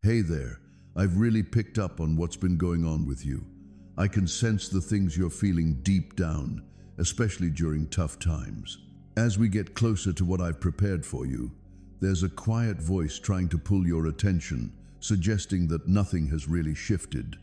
Hey there, I've really picked up on what's been going on with you. I can sense the things you're feeling deep down, especially during tough times. As we get closer to what I've prepared for you, there's a quiet voice trying to pull your attention, suggesting that nothing has really shifted.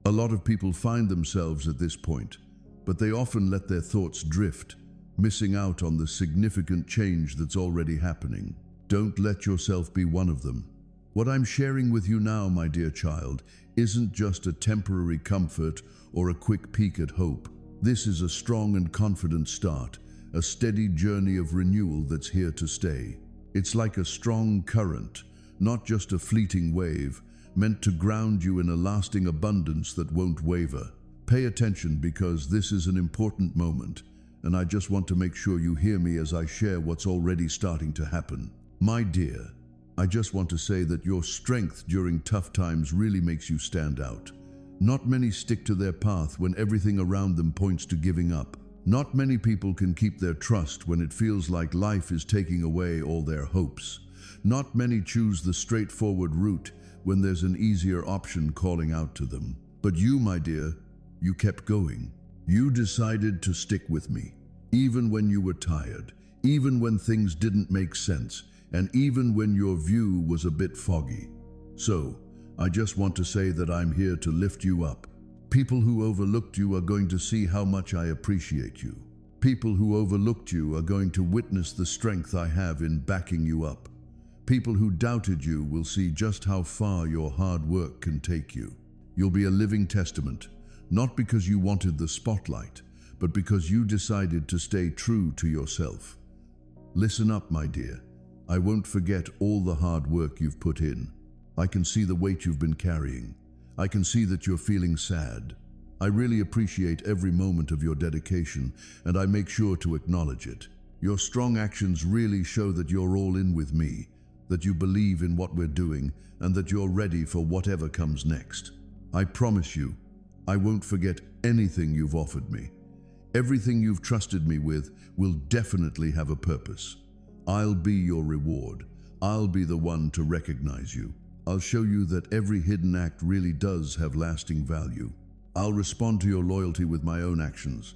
A lot of people find themselves at this point, but they often let their thoughts drift, missing out on the significant change that's already happening. Don't let yourself be one of them. What I'm sharing with you now, my dear child, isn't just a temporary comfort or a quick peek at hope. This is a strong and confident start, a steady journey of renewal that's here to stay. It's like a strong current, not just a fleeting wave, meant to ground you in a lasting abundance that won't waver. Pay attention, because this is an important moment, and I just want to make sure you hear me as I share what's already starting to happen. My dear, I just want to say that your strength during tough times really makes you stand out. Not many stick to their path when everything around them points to giving up. Not many people can keep their trust when it feels like life is taking away all their hopes. Not many choose the straightforward route when there's an easier option calling out to them. But you, my dear, you kept going. You decided to stick with me, even when you were tired, even when things didn't make sense, and even when your view was a bit foggy. So, I just want to say that I'm here to lift you up. People who overlooked you are going to see how much I appreciate you. People who overlooked you are going to witness the strength I have in backing you up. People who doubted you will see just how far your hard work can take you. You'll be a living testament, not because you wanted the spotlight, but because you decided to stay true to yourself. Listen up, my dear. I won't forget all the hard work you've put in. I can see the weight you've been carrying. I can see that you're feeling sad. I really appreciate every moment of your dedication, and I make sure to acknowledge it. Your strong actions really show that you're all in with me, that you believe in what we're doing, and that you're ready for whatever comes next. I promise you, I won't forget anything you've offered me. Everything you've trusted me with will definitely have a purpose. I'll be your reward. I'll be the one to recognize you. I'll show you that every hidden act really does have lasting value. I'll respond to your loyalty with my own actions.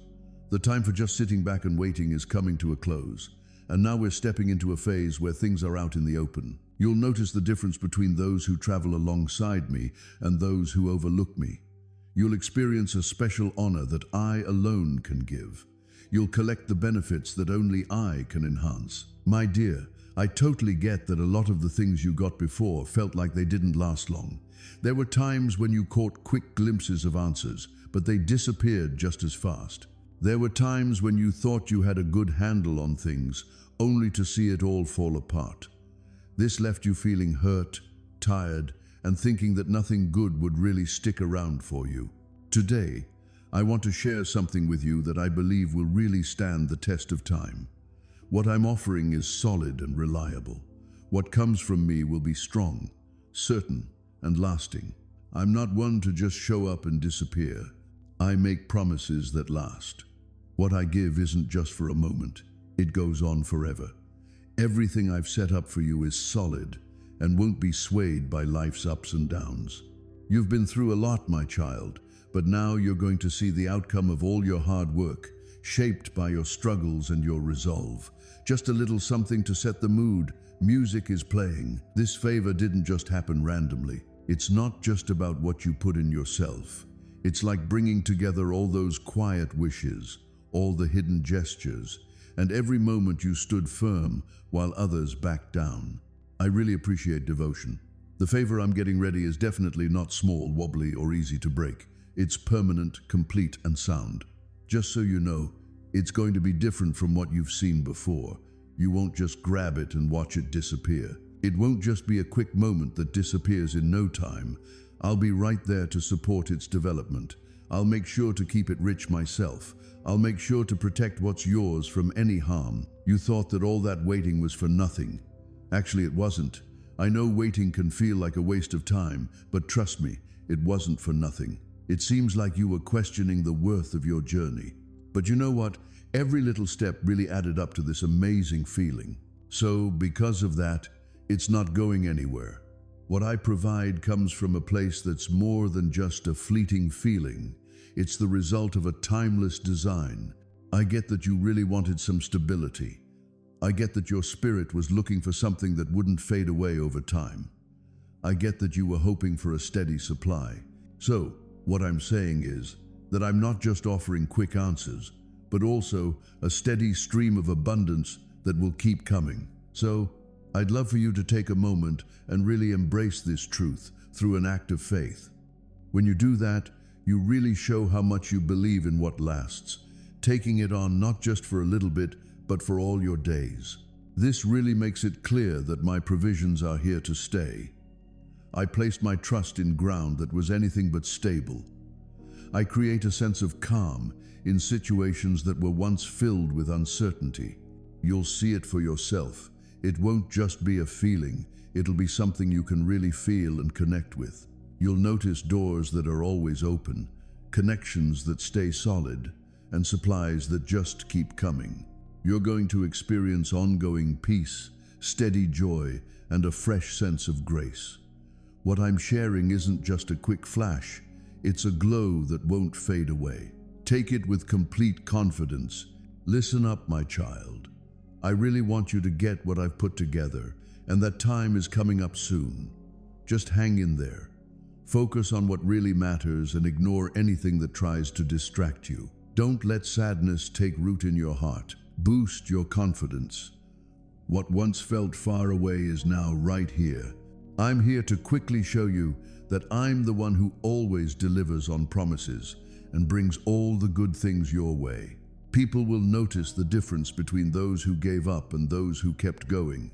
The time for just sitting back and waiting is coming to a close, and now we're stepping into a phase where things are out in the open. You'll notice the difference between those who travel alongside me and those who overlook me. You'll experience a special honor that I alone can give. You'll collect the benefits that only I can enhance. My dear, I totally get that a lot of the things you got before felt like they didn't last long. There were times when you caught quick glimpses of answers, but they disappeared just as fast. There were times when you thought you had a good handle on things, only to see it all fall apart. This left you feeling hurt, tired, and thinking that nothing good would really stick around for you. Today, I want to share something with you that I believe will really stand the test of time. What I'm offering is solid and reliable. What comes from me will be strong, certain, and lasting. I'm not one to just show up and disappear. I make promises that last. What I give isn't just for a moment. It goes on forever. Everything I've set up for you is solid and won't be swayed by life's ups and downs. You've been through a lot, my child, but now you're going to see the outcome of all your hard work, shaped by your struggles and your resolve. Just a little something to set the mood. Music is playing. This favor didn't just happen randomly. It's not just about what you put in yourself. It's like bringing together all those quiet wishes, all the hidden gestures, and every moment you stood firm while others backed down. I really appreciate devotion. The favor I'm getting ready is definitely not small, wobbly, or easy to break. It's permanent, complete, and sound. Just so you know, it's going to be different from what you've seen before. You won't just grab it and watch it disappear. It won't just be a quick moment that disappears in no time. I'll be right there to support its development. I'll make sure to keep it rich myself. I'll make sure to protect what's yours from any harm. You thought that all that waiting was for nothing. Actually, it wasn't. I know waiting can feel like a waste of time, but trust me, it wasn't for nothing. It seems like you were questioning the worth of your journey. But you know what? Every little step really added up to this amazing feeling. So, because of that, it's not going anywhere. What I provide comes from a place that's more than just a fleeting feeling. It's the result of a timeless design. I get that you really wanted some stability. I get that your spirit was looking for something that wouldn't fade away over time. I get that you were hoping for a steady supply. So, what I'm saying is that I'm not just offering quick answers, but also a steady stream of abundance that will keep coming. So, I'd love for you to take a moment and really embrace this truth through an act of faith. When you do that, you really show how much you believe in what lasts, taking it on not just for a little bit, but for all your days. This really makes it clear that my provisions are here to stay. I placed my trust in ground that was anything but stable. I create a sense of calm in situations that were once filled with uncertainty. You'll see it for yourself. It won't just be a feeling, it'll be something you can really feel and connect with. You'll notice doors that are always open, connections that stay solid, and supplies that just keep coming. You're going to experience ongoing peace, steady joy, and a fresh sense of grace. What I'm sharing isn't just a quick flash, it's a glow that won't fade away. Take it with complete confidence. Listen up, my child. I really want you to get what I've put together, and that time is coming up soon. Just hang in there. Focus on what really matters and ignore anything that tries to distract you. Don't let sadness take root in your heart. Boost your confidence. What once felt far away is now right here. I'm here to quickly show you that I'm the one who always delivers on promises and brings all the good things your way. People will notice the difference between those who gave up and those who kept going,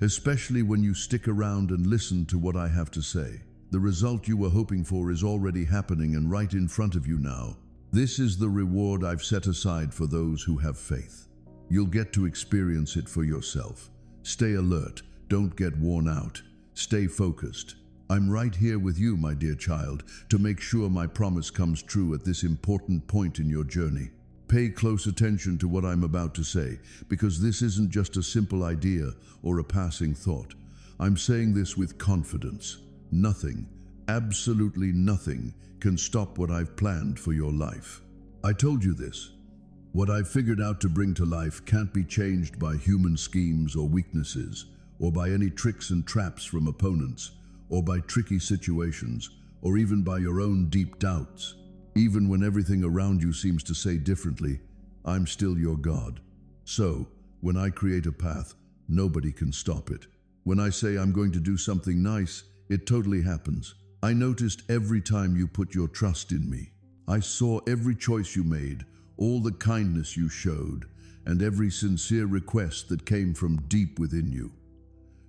especially when you stick around and listen to what I have to say. The result you were hoping for is already happening and right in front of you now. This is the reward I've set aside for those who have faith. You'll get to experience it for yourself. Stay alert, don't get worn out. Stay focused. I'm right here with you, my dear child, to make sure my promise comes true at this important point in your journey. Pay close attention to what I'm about to say, because this isn't just a simple idea or a passing thought. I'm saying this with confidence. Nothing, absolutely nothing, can stop what I've planned for your life. I told you this. What I've figured out to bring to life can't be changed by human schemes or weaknesses, or by any tricks and traps from opponents, or by tricky situations, or even by your own deep doubts. Even when everything around you seems to say differently, I'm still your God. So, when I create a path, nobody can stop it. When I say I'm going to do something nice, it totally happens. I noticed every time you put your trust in me. I saw every choice you made, all the kindness you showed, and every sincere request that came from deep within you.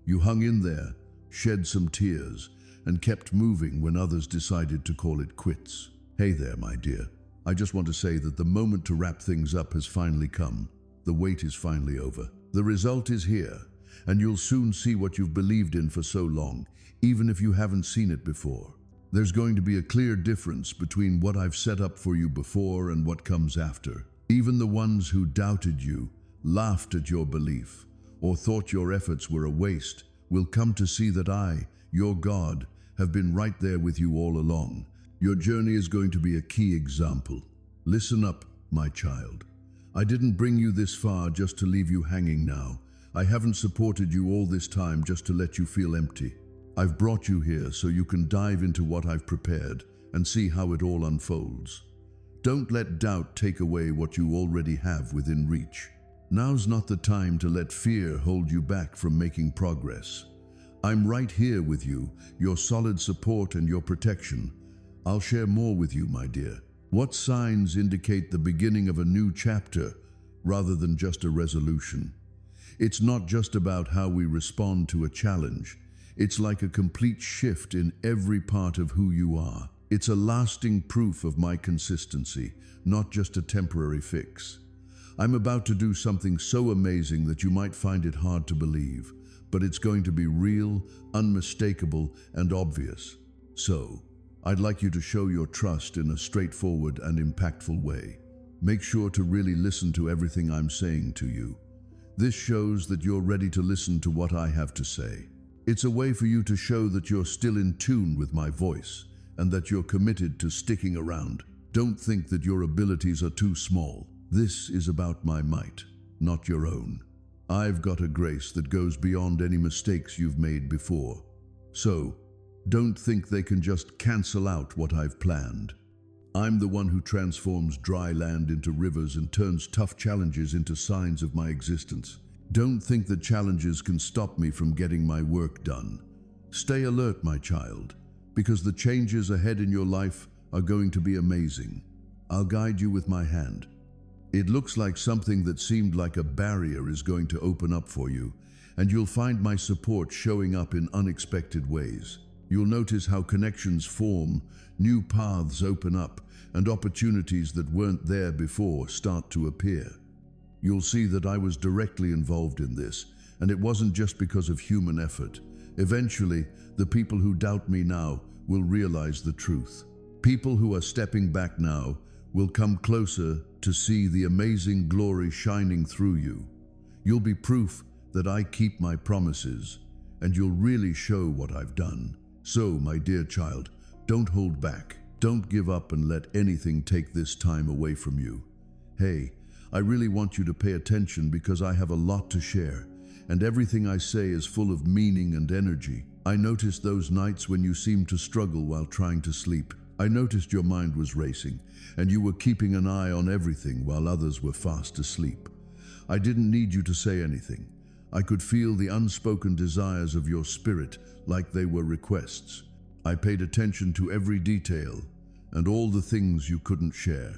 You hung in there, shed some tears, and kept moving when others decided to call it quits. Hey there, my dear. I just want to say that the moment to wrap things up has finally come. The wait is finally over. The result is here, and you'll soon see what you've believed in for so long, even if you haven't seen it before. There's going to be a clear difference between what I've set up for you before and what comes after. Even the ones who doubted you, laughed at your belief, or thought your efforts were a waste, will come to see that I, your God, have been right there with you all along. Your journey is going to be a key example. Listen up, my child. I didn't bring you this far just to leave you hanging now. I haven't supported you all this time just to let you feel empty. I've brought you here so you can dive into what I've prepared and see how it all unfolds. Don't let doubt take away what you already have within reach. Now's not the time to let fear hold you back from making progress. I'm right here with you, your solid support and your protection. I'll share more with you, my dear. What signs indicate the beginning of a new chapter rather than just a resolution? It's not just about how we respond to a challenge. It's like a complete shift in every part of who you are. It's a lasting proof of my consistency, not just a temporary fix. I'm about to do something so amazing that you might find it hard to believe, but it's going to be real, unmistakable, and obvious. So, I'd like you to show your trust in a straightforward and impactful way. Make sure to really listen to everything I'm saying to you. This shows that you're ready to listen to what I have to say. It's a way for you to show that you're still in tune with my voice and that you're committed to sticking around. Don't think that your abilities are too small. This is about my might, not your own. I've got a grace that goes beyond any mistakes you've made before. So, don't think they can just cancel out what I've planned. I'm the one who transforms dry land into rivers and turns tough challenges into signs of my existence. Don't think that challenges can stop me from getting my work done. Stay alert, my child, because the changes ahead in your life are going to be amazing. I'll guide you with my hand. It looks like something that seemed like a barrier is going to open up for you, and you'll find my support showing up in unexpected ways. You'll notice how connections form, new paths open up, and opportunities that weren't there before start to appear. You'll see that I was directly involved in this, and it wasn't just because of human effort. Eventually, the people who doubt me now will realize the truth. People who are stepping back now will come closer to see the amazing glory shining through you. You'll be proof that I keep my promises, and you'll really show what I've done. So, my dear child, don't hold back. Don't give up and let anything take this time away from you. Hey, I really want you to pay attention because I have a lot to share, and everything I say is full of meaning and energy. I noticed those nights when you seemed to struggle while trying to sleep. I noticed your mind was racing, and you were keeping an eye on everything while others were fast asleep. I didn't need you to say anything. I could feel the unspoken desires of your spirit like they were requests. I paid attention to every detail and all the things you couldn't share.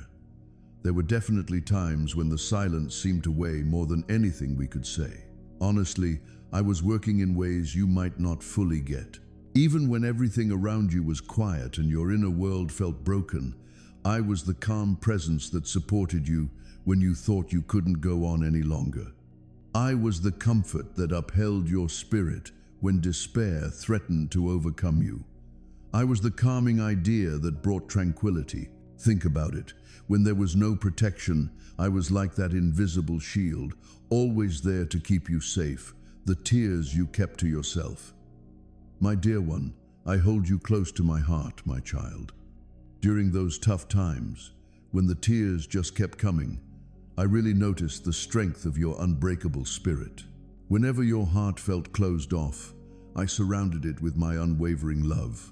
There were definitely times when the silence seemed to weigh more than anything we could say. Honestly, I was working in ways you might not fully get. Even when everything around you was quiet and your inner world felt broken, I was the calm presence that supported you when you thought you couldn't go on any longer. I was the comfort that upheld your spirit when despair threatened to overcome you. I was the calming idea that brought tranquility. Think about it. When there was no protection, I was like that invisible shield, always there to keep you safe, the tears you kept to yourself. My dear one, I hold you close to my heart, my child. During those tough times, when the tears just kept coming, I really noticed the strength of your unbreakable spirit. Whenever your heart felt closed off, I surrounded it with my unwavering love.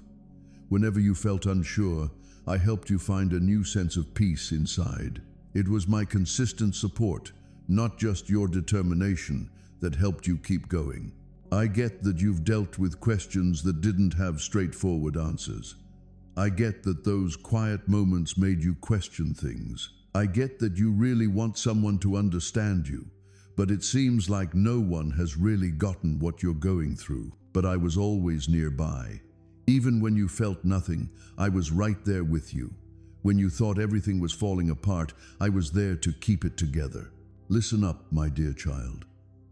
Whenever you felt unsure, I helped you find a new sense of peace inside. It was my consistent support, not just your determination, that helped you keep going. I get that you've dealt with questions that didn't have straightforward answers. I get that those quiet moments made you question things. I get that you really want someone to understand you, but it seems like no one has really gotten what you're going through. But I was always nearby. Even when you felt nothing, I was right there with you. When you thought everything was falling apart, I was there to keep it together. Listen up, my dear child.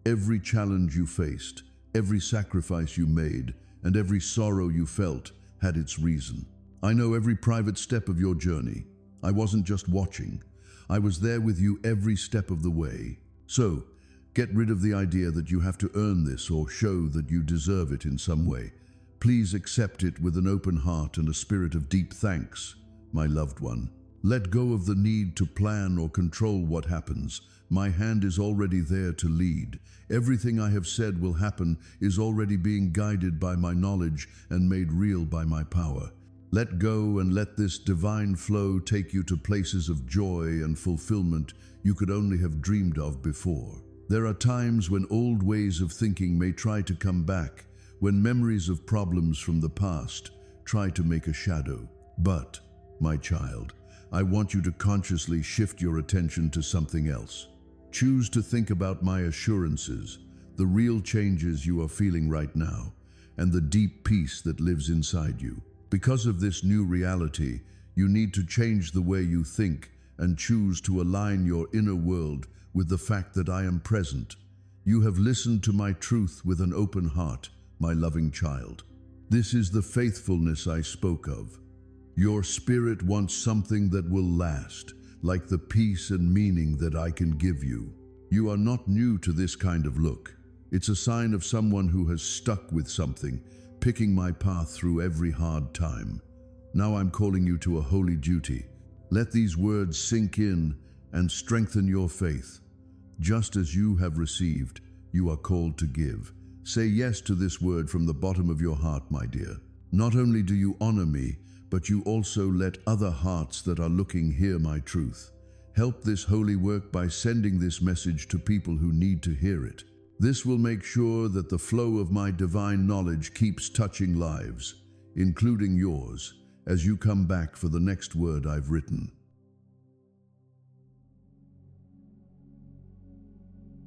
Every challenge you faced, every sacrifice you made, and every sorrow you felt had its reason. I know every private step of your journey. I wasn't just watching. I was there with you every step of the way. So, get rid of the idea that you have to earn this or show that you deserve it in some way. Please accept it with an open heart and a spirit of deep thanks, my loved one. Let go of the need to plan or control what happens. My hand is already there to lead. Everything I have said will happen is already being guided by my knowledge and made real by my power. Let go and let this divine flow take you to places of joy and fulfillment you could only have dreamed of before. There are times when old ways of thinking may try to come back, when memories of problems from the past try to make a shadow. But, my child, I want you to consciously shift your attention to something else. Choose to think about my assurances, the real changes you are feeling right now, and the deep peace that lives inside you. Because of this new reality, you need to change the way you think and choose to align your inner world with the fact that I am present. You have listened to my truth with an open heart, my loving child. This is the faithfulness I spoke of. Your spirit wants something that will last, like the peace and meaning that I can give you. You are not new to this kind of look. It's a sign of someone who has stuck with something, picking my path through every hard time. Now I'm calling you to a holy duty. Let these words sink in and strengthen your faith. Just as you have received, you are called to give. Say yes to this word from the bottom of your heart, my dear. Not only do you honor me, but you also let other hearts that are looking hear my truth. Help this holy work by sending this message to people who need to hear it. This will make sure that the flow of my divine knowledge keeps touching lives, including yours, as you come back for the next word I've written.